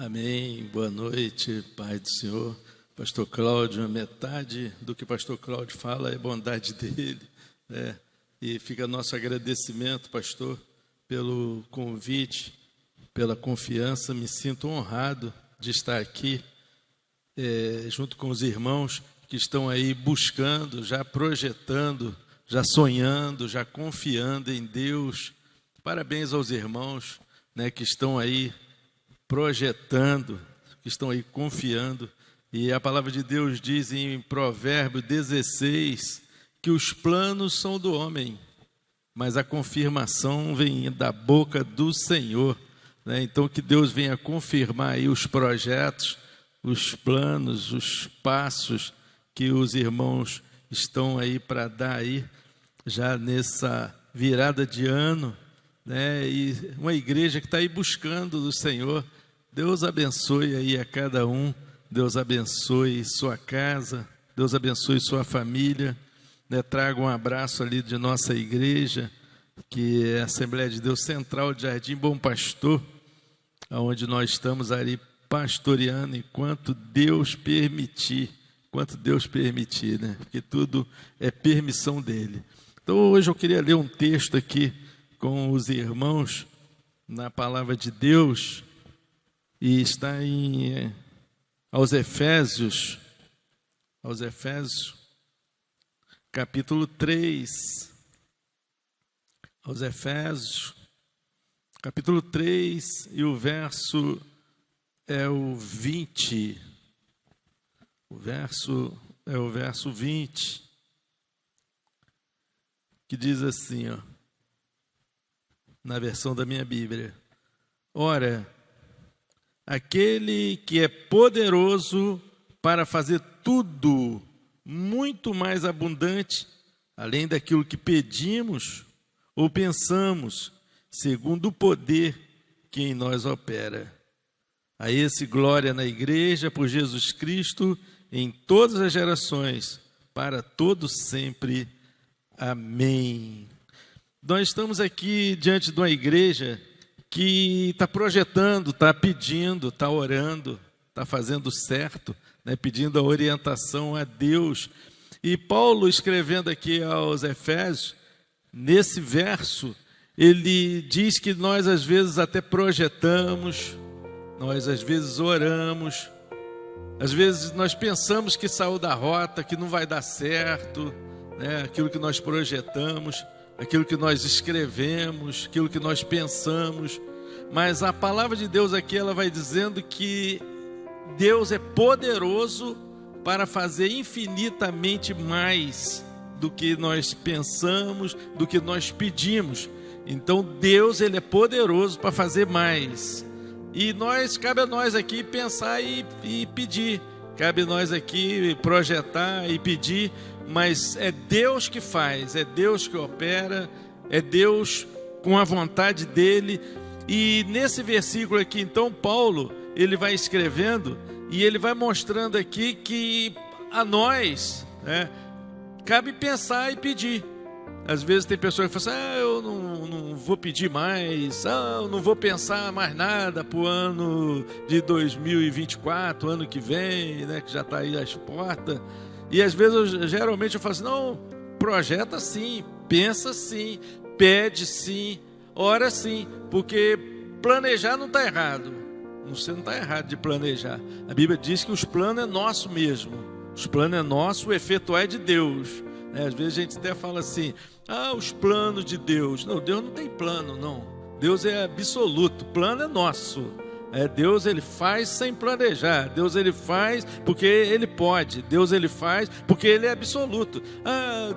Amém, boa noite, Pai do Senhor. Pastor Cláudio, metade do que o pastor Cláudio fala é bondade dele, né? E fica nosso agradecimento, pastor, pelo convite, pela confiança. Me sinto honrado de estar aqui, junto com os irmãos que estão aí buscando, já projetando, já sonhando, já confiando em Deus. Parabéns aos irmãos, né, que estão aí projetando, que estão aí confiando. E a palavra de Deus diz em Provérbios 16 que os planos são do homem, mas a confirmação vem da boca do Senhor, né? Então que Deus venha confirmar aí os projetos, os planos, os passos que os irmãos estão aí para dar aí já nessa virada de ano, né? E uma igreja que está aí buscando do Senhor. Deus abençoe aí a cada um, Deus abençoe sua casa, Deus abençoe sua família, né? Traga um abraço ali de nossa igreja, que é a Assembleia de Deus Central de Jardim Bom Pastor, onde nós estamos ali pastoreando enquanto Deus permitir, né? Porque tudo é permissão dele. Então hoje eu queria ler um texto aqui com os irmãos na palavra de Deus, e está aos Efésios, capítulo 3, aos Efésios, capítulo 3, e o verso é o 20, o verso 20, que diz assim, ó, na versão da minha Bíblia: ora, aquele que é poderoso para fazer tudo muito mais abundante, além daquilo que pedimos ou pensamos, segundo o poder que em nós opera. A esse glória na igreja por Jesus Cristo em todas as gerações, para todos sempre. Amém. Nós estamos aqui diante de uma igreja que está projetando, está pedindo, está orando, está fazendo certo, né, pedindo a orientação a Deus. E Paulo, escrevendo aqui aos Efésios, nesse verso, ele diz que nós às vezes até projetamos, nós às vezes oramos, às vezes nós pensamos que saiu da rota, que não vai dar certo, né, aquilo que nós projetamos, aquilo que nós escrevemos, aquilo que nós pensamos. Mas a palavra de Deus aqui, ela vai dizendo que Deus é poderoso para fazer infinitamente mais do que nós pensamos, do que nós pedimos. Então Deus, ele é poderoso para fazer mais. E cabe a nós aqui pensar e pedir. Cabe a nós aqui projetar e pedir. Mas é Deus que faz, é Deus que opera, é Deus com a vontade dele. E nesse versículo aqui, então, Paulo, ele vai escrevendo e ele vai mostrando aqui que a nós, né, cabe pensar e pedir. Às vezes tem pessoas que falam assim, eu não vou pedir mais, eu não vou pensar mais nada para o ano de 2024, ano que vem, né, que já está aí às portas. E às vezes, geralmente eu falo assim, não, projeta sim, pensa sim, pede sim, ora sim, porque planejar não está errado. Você não está errado de planejar. A Bíblia diz que os planos é nosso mesmo. Os planos é nosso, o efetuar é de Deus. Às vezes a gente até fala assim, os planos de Deus. Não, Deus não tem plano, não. Deus é absoluto, plano é nosso. Deus, ele faz sem planejar. Deus, ele faz porque ele pode. Deus, ele faz porque ele é absoluto.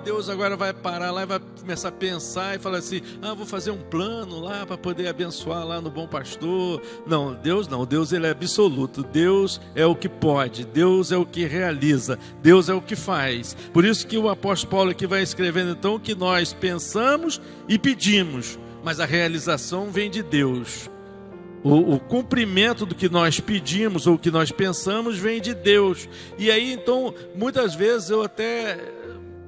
Deus agora vai parar lá e vai começar a pensar e falar assim, vou fazer um plano lá para poder abençoar lá no Bom Pastor. Não, Deus, ele é absoluto. Deus é o que pode, Deus é o que realiza, Deus é o que faz. Por isso que o apóstolo Paulo aqui vai escrevendo então que nós pensamos e pedimos, mas a realização vem de Deus. O cumprimento do que nós pedimos ou que nós pensamos vem de Deus. E aí, então, muitas vezes eu até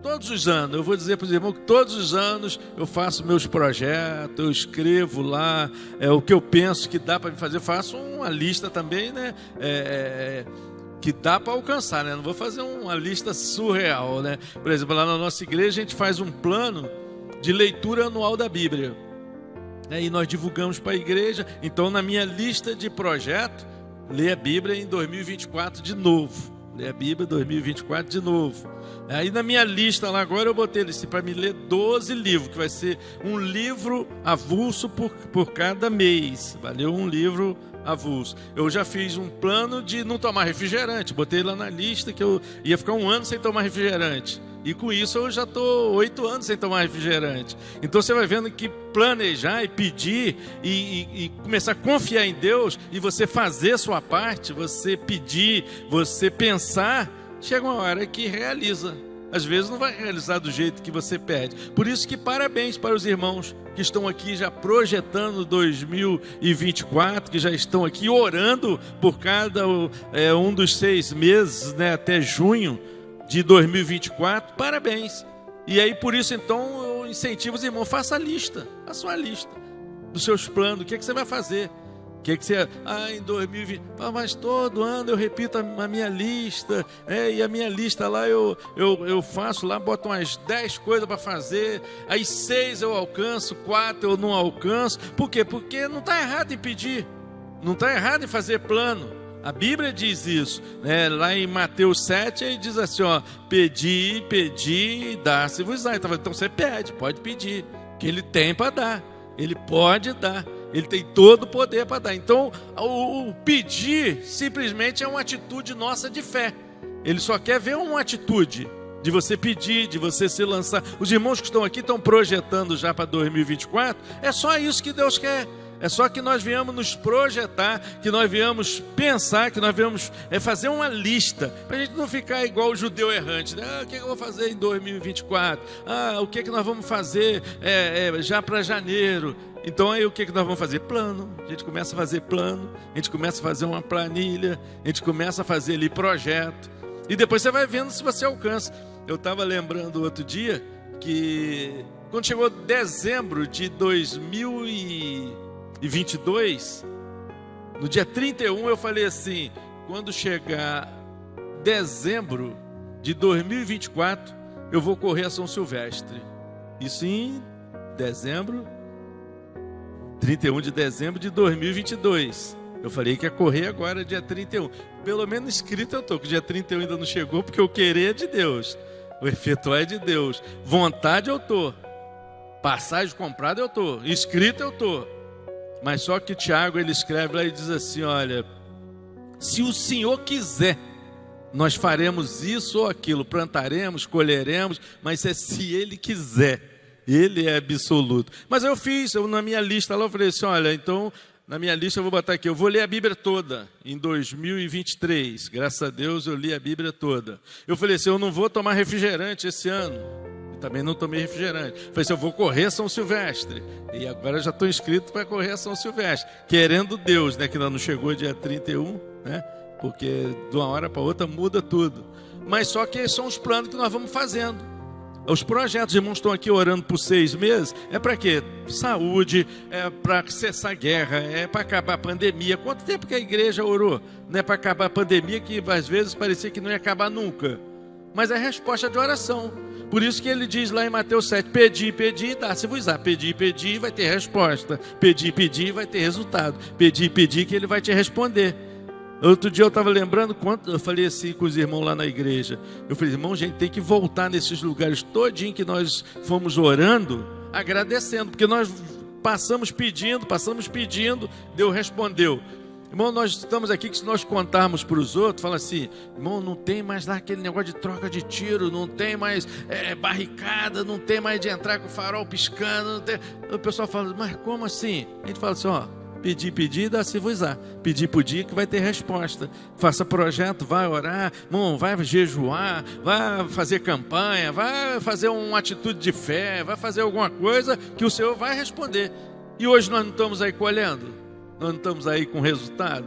Todos os anos, eu vou dizer para os irmãos que todos os anos eu faço meus projetos, eu escrevo lá o que eu penso que dá para me fazer, faço uma lista também, né? Que dá para alcançar, né? Não vou fazer uma lista surreal, né? Por exemplo, lá na nossa igreja a gente faz um plano de leitura anual da Bíblia. E nós divulgamos para a igreja. Então, na minha lista de projeto, ler a Bíblia em 2024 de novo. Ler a Bíblia em 2024 de novo. Aí na minha lista lá agora eu botei para me ler 12 livros, que vai ser um livro avulso por cada mês. Valeu, um livro avulso. Eu já fiz um plano de não tomar refrigerante. Botei lá na lista que eu ia ficar 1 ano sem tomar refrigerante. E com isso eu já estou 8 anos sem tomar refrigerante. Então você vai vendo que planejar e pedir e começar a confiar em Deus e você fazer a sua parte, você pedir, você pensar, chega uma hora que realiza. Às vezes não vai realizar do jeito que você pede. Por isso que parabéns para os irmãos que estão aqui já projetando 2024, que já estão aqui orando por cada um dos 6 meses, né, até junho de 2024, parabéns. E aí por isso então eu incentivo os irmãos, faça uma lista dos seus planos, o que você vai fazer, o que você, em 2020, mas todo ano eu repito a minha lista, e a minha lista lá eu faço lá, boto umas 10 coisas para fazer, aí 6 eu alcanço, 4 eu não alcanço. Por quê? Porque não está errado em pedir, não está errado em fazer plano. A Bíblia diz isso, né? Lá em Mateus 7, ele diz assim, pedi, e dá-se-vos-á. Então você pode pedir, que ele tem para dar, ele pode dar, ele tem todo o poder para dar. Então, o pedir simplesmente é uma atitude nossa de fé. Ele só quer ver uma atitude de você pedir, de você se lançar. Os irmãos que estão aqui estão projetando já para 2024, é só isso que Deus quer. É só que nós viemos nos projetar, que nós viemos pensar, que nós viemos fazer uma lista, para a gente não ficar igual o judeu errante, né? O que eu vou fazer em 2024? O que nós vamos fazer já para janeiro? Então aí o que nós vamos fazer? Plano. A gente começa a fazer plano, a gente começa a fazer uma planilha, a gente começa a fazer ali projeto, e depois você vai vendo se você alcança. Eu estava lembrando outro dia que quando chegou dezembro de 2022, no dia 31 eu falei assim, quando chegar dezembro de 2024 eu vou correr a São Silvestre. Isso em 31 de dezembro de 2022. Eu falei que ia correr agora dia 31. Pelo menos escrito eu estou, que dia 31 ainda não chegou, porque o querer é de Deus, o efetuar é de Deus. Vontade eu estou, passagem comprada eu estou, inscrito eu estou. Mas só que Tiago, ele escreve lá e diz assim, olha, se o Senhor quiser, nós faremos isso ou aquilo, plantaremos, colheremos, mas é se Ele quiser, Ele é absoluto. Mas eu na minha lista lá, eu falei assim, olha, então, na minha lista eu vou botar aqui, eu vou ler a Bíblia toda, em 2023, graças a Deus eu li a Bíblia toda. Eu falei assim, eu não vou tomar refrigerante esse ano. Também não tomei refrigerante. Falei assim, eu vou correr São Silvestre. E agora já estou inscrito para correr São Silvestre. Querendo Deus, né? Que ainda não chegou dia 31, né? Porque de uma hora para outra muda tudo. Mas só que são os planos que nós vamos fazendo. Os projetos, os irmãos estão aqui orando por 6 meses. É para quê? Saúde, é para cessar a guerra, é para acabar a pandemia. Quanto tempo que a igreja orou? Não é para acabar a pandemia, que às vezes parecia que não ia acabar nunca. Mas é resposta de oração. Por isso que ele diz lá em Mateus 7, pedi, dá-se-vos-á. Pedi, vai ter resposta. Pedi, vai ter resultado. Pedi, que ele vai te responder. Outro dia eu estava lembrando, eu falei assim com os irmãos lá na igreja. Eu falei, irmão, gente, tem que voltar nesses lugares todinho que nós fomos orando, agradecendo. Porque nós passamos pedindo, Deus respondeu. Irmão, nós estamos aqui que se nós contarmos para os outros, fala assim, irmão, não tem mais lá aquele negócio de troca de tiro, não tem mais barricada, não tem mais de entrar com o farol piscando, não tem... O pessoal fala, mas como assim? A gente fala assim, pedir, dá-se-vos-á. Pedir que vai ter resposta. Faça projeto, vai orar, irmão, vai jejuar, vai fazer campanha, vai fazer uma atitude de fé, vai fazer alguma coisa que o Senhor vai responder. E hoje nós não estamos aí colhendo? Nós não estamos aí com resultado?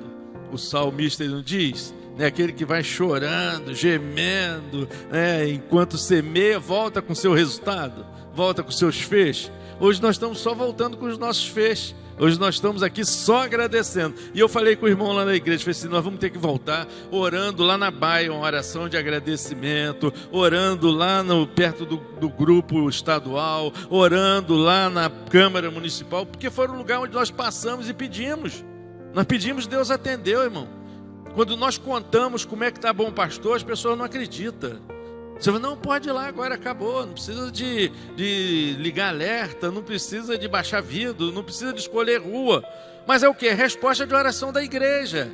o salmista não diz, né? Aquele que vai chorando, gemendo, né? Enquanto semeia, volta com seu resultado, volta com seus feixes. Hoje nós estamos só voltando com os nossos feixes. Hoje nós estamos aqui só agradecendo. E eu falei com o irmão lá na igreja, falei assim, nós vamos ter que voltar orando lá na baia, uma oração de agradecimento, orando lá perto do grupo estadual, orando lá na Câmara Municipal, porque foi o lugar onde nós passamos e pedimos. Nós pedimos, Deus atendeu, irmão. Quando nós contamos como é que está bom pastor, as pessoas não acreditam. Você fala, não, pode ir lá, agora acabou, não precisa de ligar alerta, não precisa de baixar vidro, não precisa de escolher rua. Mas é o quê? Resposta de oração da igreja,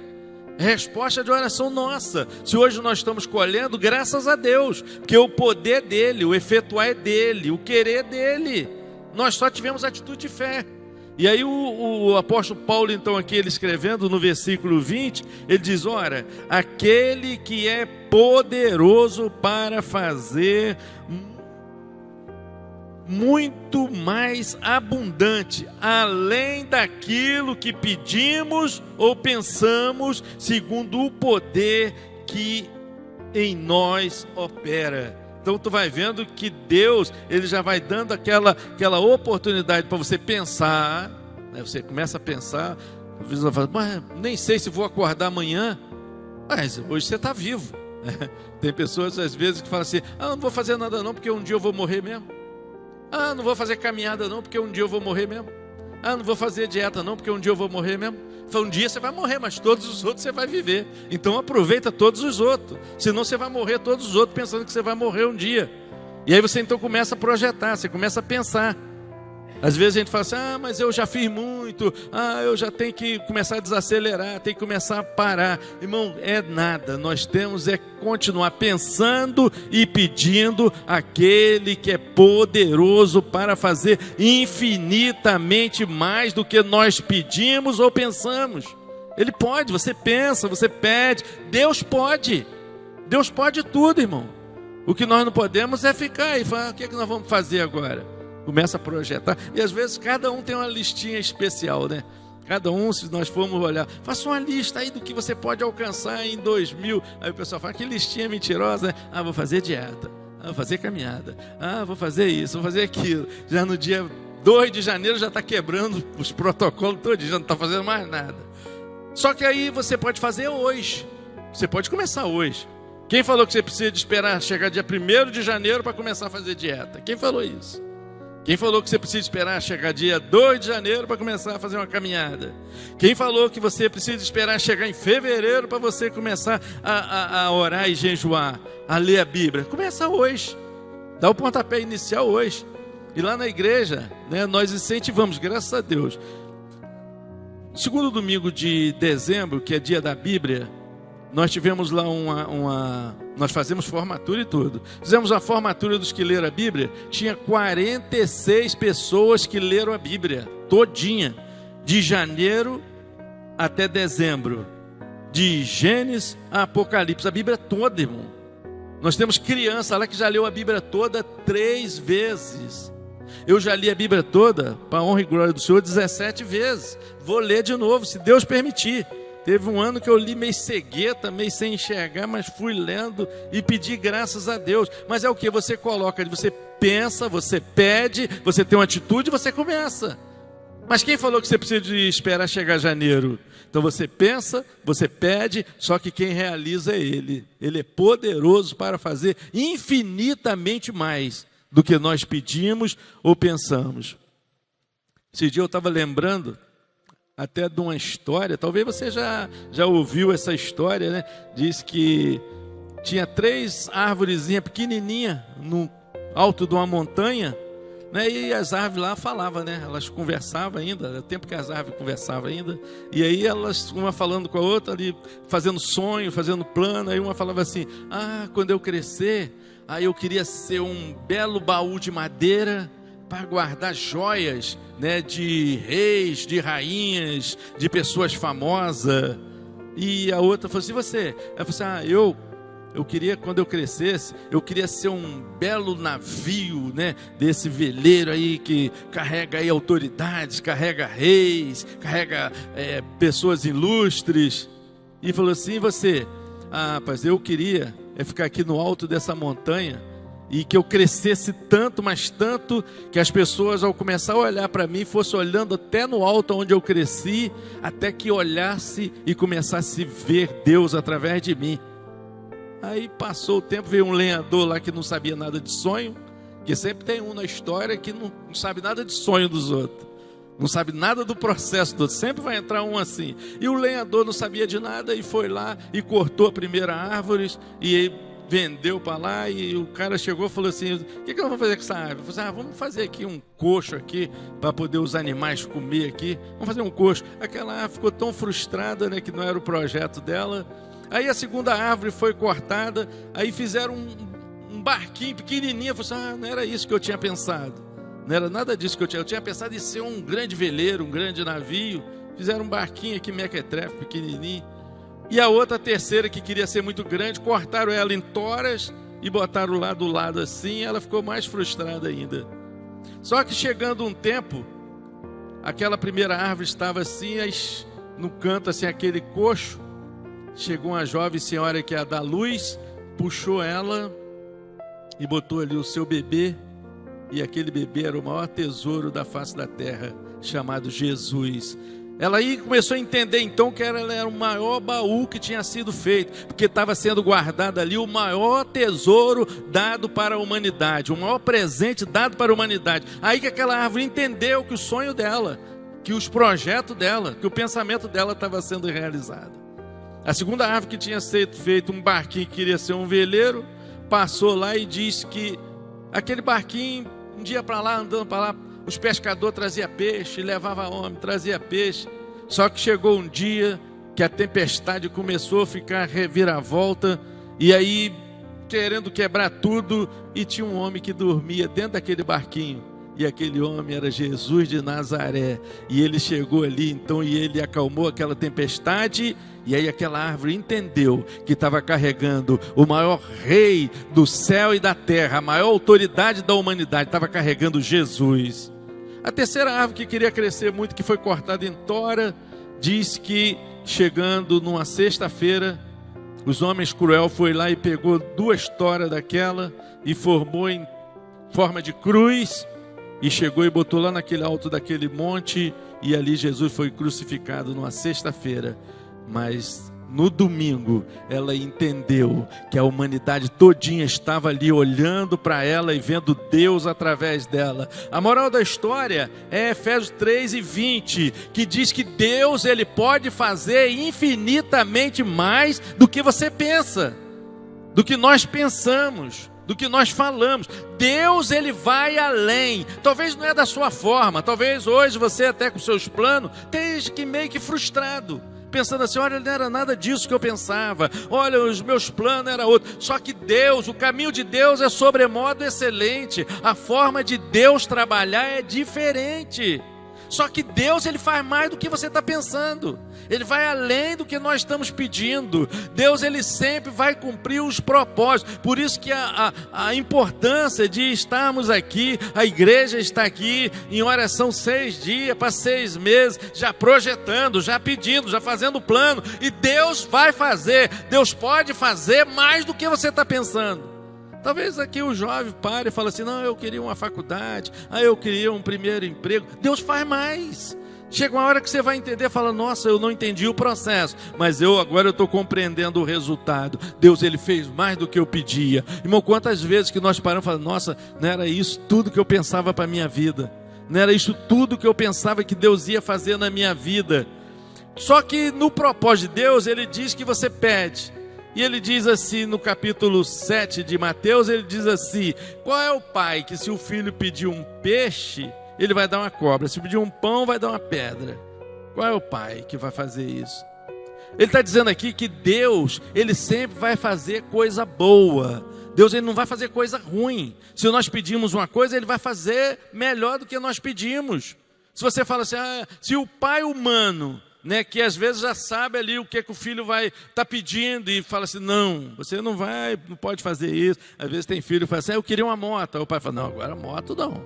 resposta de oração nossa. Se hoje nós estamos colhendo, graças a Deus, porque o poder dele, o efetuar é dele, o querer é dele. Nós só tivemos atitude de fé. E aí o apóstolo Paulo, então, aqui ele escrevendo no versículo 20, ele diz, ora, aquele que é poderoso para fazer muito mais abundante, além daquilo que pedimos ou pensamos, segundo o poder que em nós opera. Então tu vai vendo que Deus, ele já vai dando aquela oportunidade para você pensar, né? Você começa a pensar, às vezes você fala, mas nem sei se vou acordar amanhã, mas hoje você está vivo. Tem pessoas às vezes que falam assim, não vou fazer nada não, porque um dia eu vou morrer mesmo. Não vou fazer caminhada não, porque um dia eu vou morrer mesmo. Não vou fazer dieta não, porque um dia eu vou morrer mesmo. Um dia você vai morrer, mas todos os outros você vai viver. Então aproveita todos os outros. Senão você vai morrer todos os outros pensando que você vai morrer um dia. E aí você então começa a projetar, você começa a pensar. Às vezes a gente fala assim, mas eu já fiz muito, eu já tenho que começar a desacelerar, tenho que começar a parar. Irmão, é nada, nós temos é continuar pensando e pedindo aquele que é poderoso para fazer infinitamente mais do que nós pedimos ou pensamos. Ele pode, você pensa, você pede, Deus pode tudo, irmão. O que nós não podemos é ficar e falar, o que é que nós vamos fazer agora? Começa a projetar, e às vezes cada um tem uma listinha especial, né? Cada um, se nós formos olhar, faça uma lista aí do que você pode alcançar em 2000. Aí o pessoal fala, que listinha mentirosa, né? Vou fazer dieta, vou fazer caminhada, vou fazer isso, vou fazer aquilo. Já no dia 2 de janeiro já está quebrando os protocolos todos, já não está fazendo mais nada. Só que aí você pode fazer hoje, você pode começar hoje. Quem falou que você precisa de esperar chegar dia 1º de janeiro para começar a fazer dieta? Quem falou isso? Quem falou que você precisa esperar chegar dia 2 de janeiro para começar a fazer uma caminhada? Quem falou que você precisa esperar chegar em fevereiro para você começar a orar e jejuar, a ler a Bíblia? Começa hoje, dá o pontapé inicial hoje. E lá na igreja, né, nós incentivamos, graças a Deus. Segundo domingo de dezembro, que é dia da Bíblia, nós tivemos lá nós fazemos formatura e tudo. Fizemos a formatura dos que leram a Bíblia. Tinha 46 pessoas que leram a Bíblia todinha, de janeiro até dezembro, de Gênesis a Apocalipse, a Bíblia toda, irmão. Nós temos criança lá que já leu a Bíblia toda 3 vezes. Eu já li a Bíblia toda, para a honra e glória do Senhor, 17 vezes. Vou ler de novo, se Deus permitir. Teve um ano que eu li meio cegueta, meio sem enxergar, mas fui lendo e pedi graças a Deus. Mas é o que? Você coloca, você pensa, você pede, você tem uma atitude e você começa. Mas quem falou que você precisa de esperar chegar janeiro? Então você pensa, você pede, só que quem realiza é Ele. Ele é poderoso para fazer infinitamente mais do que nós pedimos ou pensamos. Esse dia eu estava lembrando até de uma história, talvez você já ouviu essa história, né? Diz que tinha 3 árvorezinhas pequenininhas no alto de uma montanha, né? E as árvores lá falavam, né? Elas conversavam ainda, era o tempo que as árvores conversavam ainda, e aí elas, uma falando com a outra ali, fazendo sonho, fazendo plano, aí uma falava assim, quando eu crescer, aí eu queria ser um belo baú de madeira, para guardar joias, né, de reis, de rainhas, de pessoas famosas. E a outra falou assim, você? Ela falou assim, eu queria, quando eu crescesse, eu queria ser um belo navio, né, desse veleiro aí que carrega aí autoridades, carrega reis, carrega pessoas ilustres. e falou assim: você, rapaz, eu queria ficar aqui no alto dessa montanha e que eu crescesse tanto, mas tanto, que as pessoas, ao começar a olhar para mim, fossem olhando até no alto onde eu cresci, até que olhasse e começasse a ver Deus através de mim. Aí passou o tempo, veio um lenhador lá que não sabia nada de sonho, que sempre tem um na história que não sabe nada de sonho dos outros, não sabe nada do processo do outro, sempre vai entrar um assim. E o lenhador não sabia de nada e foi lá e cortou a primeira árvore e vendeu para lá, e o cara chegou e falou assim: o que eu vou fazer com essa árvore? Eu falei: vamos fazer aqui um coxo aqui, para poder os animais comer aqui, vamos fazer um coxo. Aquela árvore ficou tão frustrada, né, que não era o projeto dela. Aí a segunda árvore foi cortada, aí fizeram um barquinho pequenininho. Eu falei assim: não era isso que eu tinha pensado, não era nada disso que eu tinha pensado em ser um grande veleiro, um grande navio. Fizeram um barquinho aqui, mequetrefe, pequenininho. E a outra, a terceira, que queria ser muito grande, cortaram ela em toras e botaram lá do lado assim, ela ficou mais frustrada ainda. Só que chegando um tempo, aquela primeira árvore estava assim, no canto assim, aquele coxo, chegou uma jovem senhora que ia dar luz, puxou ela e botou ali o seu bebê, e aquele bebê era o maior tesouro da face da terra, chamado Jesus. Ela aí começou a entender então que ela era o maior baú que tinha sido feito, porque estava sendo guardado ali o maior tesouro dado para a humanidade, o maior presente dado para a humanidade. Aí que aquela árvore entendeu que o sonho dela, que os projetos dela, que o pensamento dela estava sendo realizado. A segunda árvore, que tinha sido feito um barquinho que queria ser um veleiro, passou lá e disse que aquele barquinho, um dia para lá, andando para lá, os pescadores traziam peixe, levava homem, trazia peixe. Só que chegou um dia que a tempestade começou a ficar reviravolta, e aí querendo quebrar tudo, e tinha um homem que dormia dentro daquele barquinho, e aquele homem era Jesus de Nazaré. E ele chegou ali então, e ele acalmou aquela tempestade. E aí aquela árvore entendeu que estava carregando o maior rei do céu e da terra, a maior autoridade da humanidade, estava carregando Jesus. A terceira árvore, que queria crescer muito, que foi cortada em tora, diz que chegando numa sexta-feira, os homens cruel foi lá e pegou 2 toras daquela e formou em forma de cruz, e chegou e botou lá naquele alto daquele monte, e ali Jesus foi crucificado numa sexta-feira. Mas no domingo ela entendeu que a humanidade todinha estava ali olhando para ela e vendo Deus através dela. A moral da história é Efésios 3:20, que diz que Deus, ele pode fazer infinitamente mais do que você pensa, do que nós pensamos, do que nós falamos. Deus, ele vai além. Talvez não é da sua forma, talvez hoje você até com seus planos esteja que meio que frustrado, pensando assim: olha, não era nada disso que eu pensava, olha, os meus planos eram outros. Só que Deus, o caminho de Deus é sobremodo excelente, a forma de Deus trabalhar é diferente. Só que Deus, ele faz mais do que você está pensando, ele vai além do que nós estamos pedindo. Deus, ele sempre vai cumprir os propósitos. Por isso que a importância de estarmos aqui, a igreja está aqui em oração 6 dias, para 6 meses, já projetando, já pedindo, já fazendo plano. E Deus vai fazer, Deus pode fazer mais do que você está pensando. Talvez aqui o jovem pare e fale assim: não, eu queria uma faculdade, eu queria um primeiro emprego. Deus faz mais. Chega uma hora que você vai entender, fala: nossa, eu não entendi o processo, mas agora eu estou compreendendo o resultado. Deus, ele fez mais do que eu pedia. Irmão, quantas vezes que nós paramos e falamos: nossa, não era isso tudo que eu pensava para a minha vida, não era isso tudo que eu pensava que Deus ia fazer na minha vida. Só que no propósito de Deus, ele diz que você pede. E ele diz assim no capítulo 7 de Mateus, ele diz assim: qual é o pai que, se o filho pedir um peixe, ele vai dar uma cobra? Se pedir um pão, vai dar uma pedra? Qual é o pai que vai fazer isso? Ele está dizendo aqui que Deus, ele sempre vai fazer coisa boa. Deus, ele não vai fazer coisa ruim. Se nós pedimos uma coisa, ele vai fazer melhor do que nós pedimos. Se você fala assim: se o pai humano, que às vezes já sabe ali o que o filho vai estar pedindo, e fala assim: não, você não pode fazer isso. Às vezes tem filho que fala assim: eu queria uma moto. Aí o pai fala: não, agora moto não,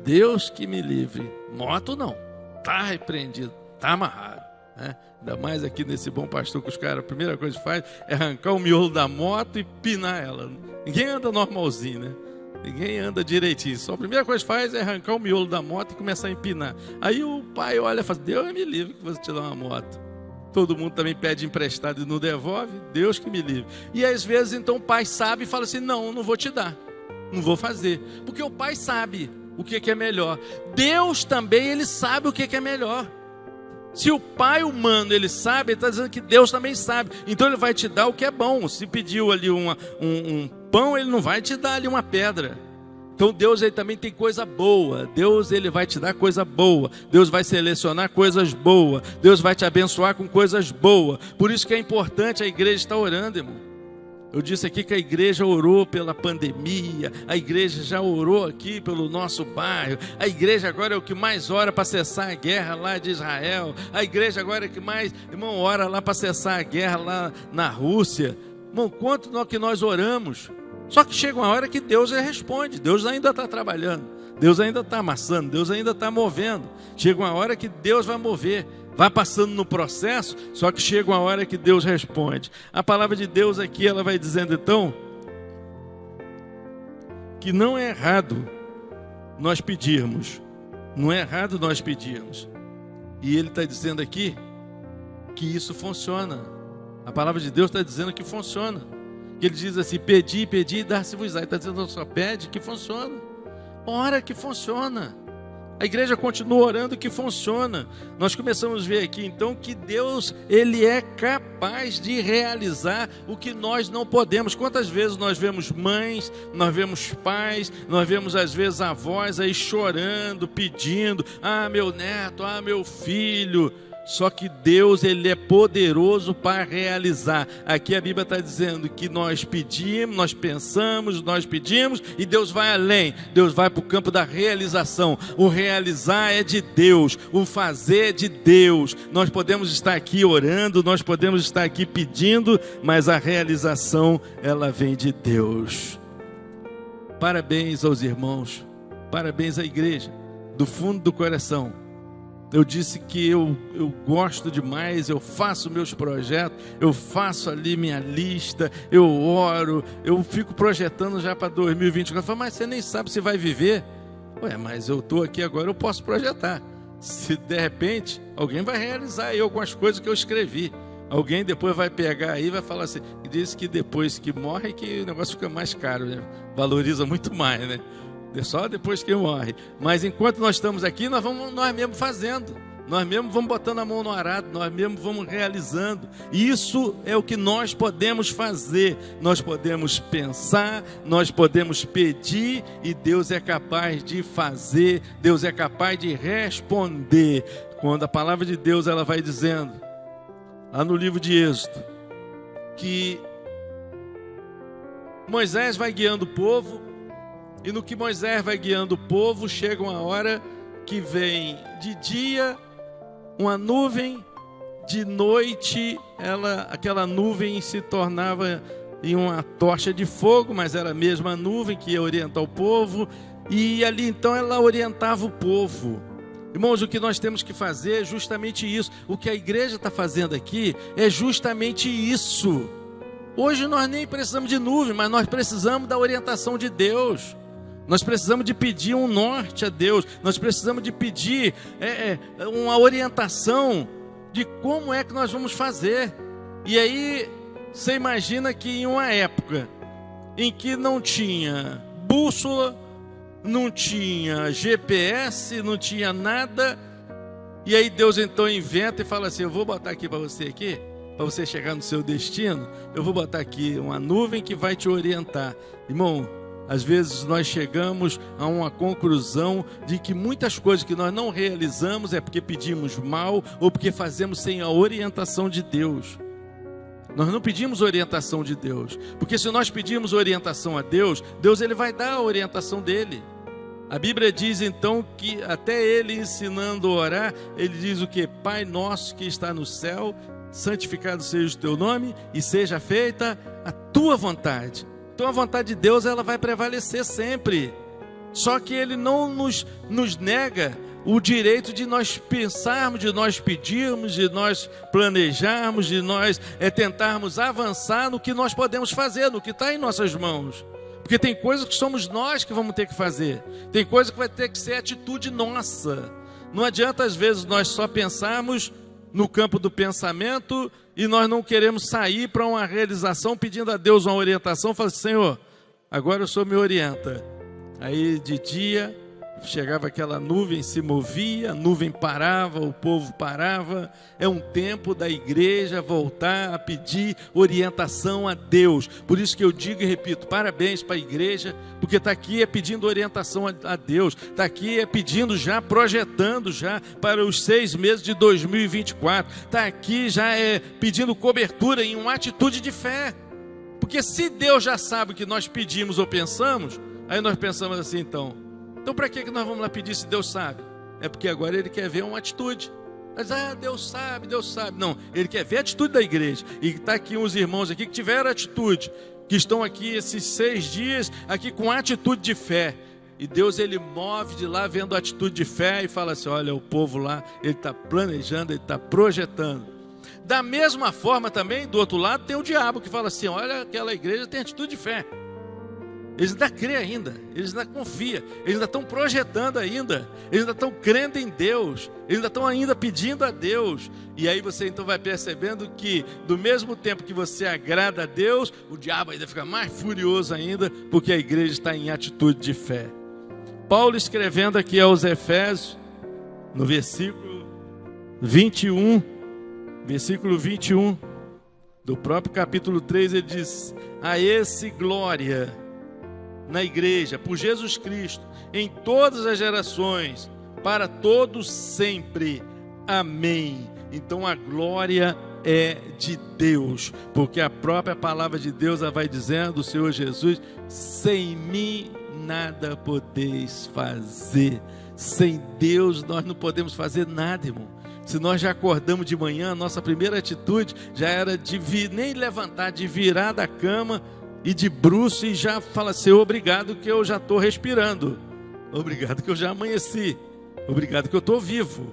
Deus que me livre, moto não, está repreendido, está amarrado, né? Ainda mais aqui nesse Bom Pastor, que os caras, a primeira coisa que faz é arrancar o miolo da moto e pinar ela. Ninguém anda normalzinho, né? Ninguém anda direitinho. Só a primeira coisa que faz é arrancar o miolo da moto e começar a empinar. Aí o pai olha e fala: Deus me livre que você te dá uma moto. Todo mundo também pede emprestado e não devolve. Deus que me livre. E às vezes então o pai sabe e fala assim: não vou te dar. Não vou fazer. Porque o pai sabe o que é melhor. Deus também, ele sabe o que é melhor. Se o pai humano, ele sabe, ele está dizendo que Deus também sabe. Então ele vai te dar o que é bom. Se pediu ali um pão, ele não vai te dar ali uma pedra. Então Deus, ele também tem coisa boa. Deus, ele vai te dar coisa boa. Deus vai selecionar coisas boas. Deus vai te abençoar com coisas boas. Por isso que é importante a igreja estar orando, irmão. Eu disse aqui que a igreja orou pela pandemia, a igreja já orou aqui pelo nosso bairro, a igreja agora é o que mais ora para cessar a guerra lá de Israel, a igreja agora é o que mais, irmão, ora lá para cessar a guerra lá na Rússia. Irmão, quanto que nós oramos? Só que chega uma hora que Deus responde, Deus ainda está trabalhando, Deus ainda está amassando, Deus ainda está movendo. Chega uma hora que Deus vai mover. Vai passando no processo, só que chega uma hora que Deus responde. A palavra de Deus aqui, ela vai dizendo então, que não é errado nós pedirmos. Não é errado nós pedirmos. E ele está dizendo aqui que isso funciona. A palavra de Deus está dizendo que funciona. Que ele diz assim: pedi, pedi e dar-se-vos-á. Ele está dizendo: só pede que funciona. Ora que funciona. A igreja continua orando que funciona. Nós começamos a ver aqui então que Deus, ele é capaz de realizar o que nós não podemos. Quantas vezes nós vemos mães, nós vemos pais, nós vemos às vezes avós aí chorando, pedindo: ah, meu neto, ah, meu filho. Só que Deus, ele é poderoso para realizar. Aqui a Bíblia está dizendo que nós pedimos, nós pensamos, nós pedimos, e Deus vai além. Deus vai para o campo da realização. O realizar é de Deus, o fazer é de Deus. Nós podemos estar aqui orando, nós podemos estar aqui pedindo, mas a realização, ela vem de Deus. Parabéns aos irmãos, parabéns à igreja, do fundo do coração. Eu disse que eu gosto demais, eu faço meus projetos, eu faço ali minha lista, eu oro, eu fico projetando já para 2024. Eu falo: mas você nem sabe se vai viver. Ué, mas eu estou aqui agora, eu posso projetar. Se de repente alguém vai realizar aí algumas coisas que eu escrevi. Alguém depois vai pegar aí e vai falar assim: diz que depois que morre que o negócio fica mais caro, né? Valoriza muito mais, né? Só depois que morre. Mas enquanto nós estamos aqui, nós mesmos fazendo. Nós mesmos vamos botando a mão no arado, nós mesmos vamos realizando. Isso é o que nós podemos fazer. Nós podemos pensar, nós podemos pedir, e Deus é capaz de fazer, Deus é capaz de responder. Quando a palavra de Deus, ela vai dizendo, lá no livro de Êxodo, que Moisés vai guiando o povo, e no que Moisés vai guiando o povo, chega uma hora que vem de dia uma nuvem, de noite aquela nuvem se tornava em uma tocha de fogo, mas era a mesma nuvem que ia orientar o povo, e ali então ela orientava o povo. Irmãos, o que nós temos que fazer é justamente isso. O que a igreja está fazendo aqui é justamente isso. Hoje nós nem precisamos de nuvem, mas nós precisamos da orientação de Deus. Nós precisamos de pedir um norte a Deus. Nós precisamos de pedir uma orientação de como é que nós vamos fazer. E aí, você imagina que em uma época em que não tinha bússola, não tinha GPS, não tinha nada, e aí Deus então inventa e fala assim: eu vou botar aqui para você aqui, para você chegar no seu destino, eu vou botar aqui uma nuvem que vai te orientar. Irmão, às vezes nós chegamos a uma conclusão de que muitas coisas que nós não realizamos é porque pedimos mal ou porque fazemos sem a orientação de Deus. Nós não pedimos orientação de Deus, porque se nós pedirmos orientação a Deus, Deus ele vai dar a orientação dele. A Bíblia diz então que até ele ensinando a orar, ele diz o que? Pai nosso que está no céu, santificado seja o teu nome e seja feita a tua vontade. Então a vontade de Deus ela vai prevalecer sempre. Só que ele não nos nega o direito de nós pensarmos, de nós pedirmos, de nós planejarmos, de nós tentarmos avançar no que nós podemos fazer, no que está em nossas mãos. Porque tem coisas que somos nós que vamos ter que fazer. Tem coisa que vai ter que ser atitude nossa. Não adianta às vezes nós só pensarmos no campo do pensamento e nós não queremos sair para uma realização pedindo a Deus uma orientação. Fala assim: Senhor, agora o Senhor me orienta. Aí de dia chegava aquela nuvem, se movia, a nuvem parava, o povo parava. É um tempo da igreja voltar a pedir orientação a Deus. Por isso que eu digo e repito, parabéns para a igreja, porque está aqui pedindo orientação a Deus, está aqui pedindo já, projetando já para os 6 meses de 2024, está aqui já pedindo cobertura em uma atitude de fé. Porque se Deus já sabe o que nós pedimos ou pensamos, aí nós pensamos assim, então para que nós vamos lá pedir se Deus sabe? É porque agora Ele quer ver uma atitude. Mas, Deus sabe. Não, Ele quer ver a atitude da igreja. E está aqui uns irmãos aqui que tiveram atitude, que estão aqui esses 6 dias, aqui com atitude de fé. E Deus, Ele move de lá vendo a atitude de fé e fala assim: olha, o povo lá, ele está planejando, ele está projetando. Da mesma forma também, do outro lado, tem o diabo que fala assim: olha, aquela igreja tem atitude de fé. Eles ainda creem ainda, eles ainda confiam, eles ainda estão projetando ainda, eles ainda estão crendo em Deus, eles ainda estão ainda pedindo a Deus. E aí você então vai percebendo que do mesmo tempo que você agrada a Deus, o diabo ainda fica mais furioso ainda, porque a igreja está em atitude de fé. Paulo escrevendo aqui aos Efésios, no versículo 21, do próprio capítulo 3, ele diz: a esse glória na igreja, por Jesus Cristo, em todas as gerações, para todos sempre. Amém. Então a glória é de Deus, porque a própria palavra de Deus vai dizendo, o Senhor Jesus: sem mim nada podeis fazer. Sem Deus nós não podemos fazer nada, irmão. Se nós já acordamos de manhã, a nossa primeira atitude já era de nem levantar, de virar da cama e de bruço, e já fala assim: obrigado que eu já estou respirando, obrigado que eu já amanheci, obrigado que eu estou vivo.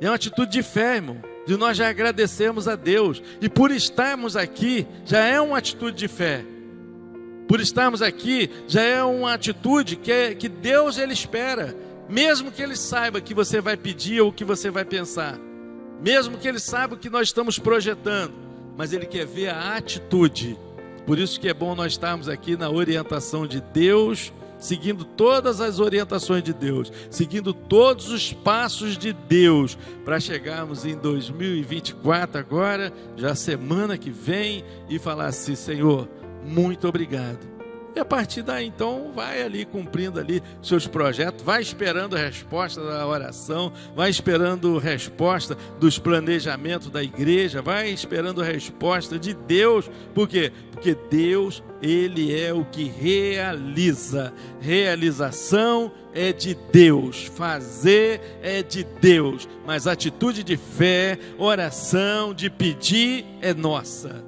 É uma atitude de fé, irmão, de nós já agradecermos a Deus, e por estarmos aqui, já é uma atitude de fé. Por estarmos aqui, já é uma atitude que Deus, Ele espera, mesmo que Ele saiba que você vai pedir ou que você vai pensar, mesmo que Ele saiba o que nós estamos projetando, mas Ele quer ver a atitude. Por isso que é bom nós estarmos aqui na orientação de Deus, seguindo todas as orientações de Deus, seguindo todos os passos de Deus, para chegarmos em 2024 agora, já semana que vem, e falar assim: Senhor, muito obrigado. E a partir daí, então, vai ali cumprindo ali seus projetos, vai esperando a resposta da oração, vai esperando a resposta dos planejamentos da igreja, vai esperando a resposta de Deus. Por quê? Porque Deus, Ele é o que realiza. Realização é de Deus, fazer é de Deus, mas a atitude de fé, oração, de pedir é nossa.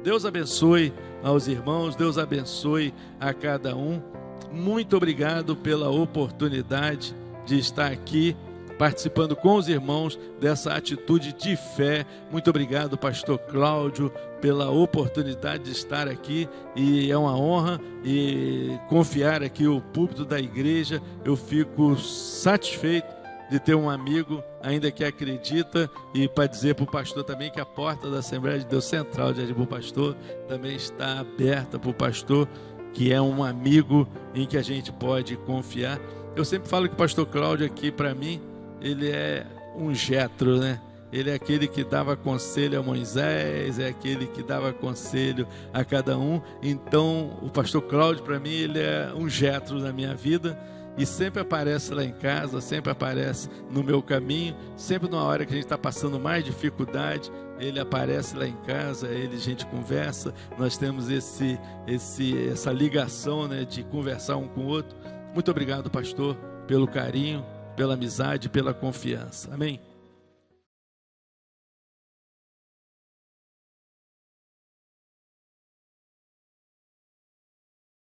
Deus abençoe aos irmãos, Deus abençoe a cada um. Muito obrigado pela oportunidade de estar aqui participando com os irmãos dessa atitude de fé. Muito obrigado, pastor Cláudio, pela oportunidade de estar aqui, e é uma honra e confiar aqui o púlpito da igreja. Eu fico satisfeito de ter um amigo ainda que acredita, e para dizer para o pastor também que a porta da Assembleia de Deus Central de Edibu Pastor também está aberta para o pastor, que é um amigo em que a gente pode confiar. Eu sempre falo que o pastor Cláudio aqui, para mim, ele é um Jetro, né? Ele é aquele que dava conselho a Moisés, é aquele que dava conselho a cada um. Então, o pastor Cláudio, para mim, ele é um Jetro na minha vida, e sempre aparece lá em casa, sempre aparece no meu caminho, sempre numa hora que a gente está passando mais dificuldade, ele aparece lá em casa, a gente conversa, nós temos essa ligação, né, de conversar um com o outro. Muito obrigado, pastor, pelo carinho, pela amizade, pela confiança. Amém?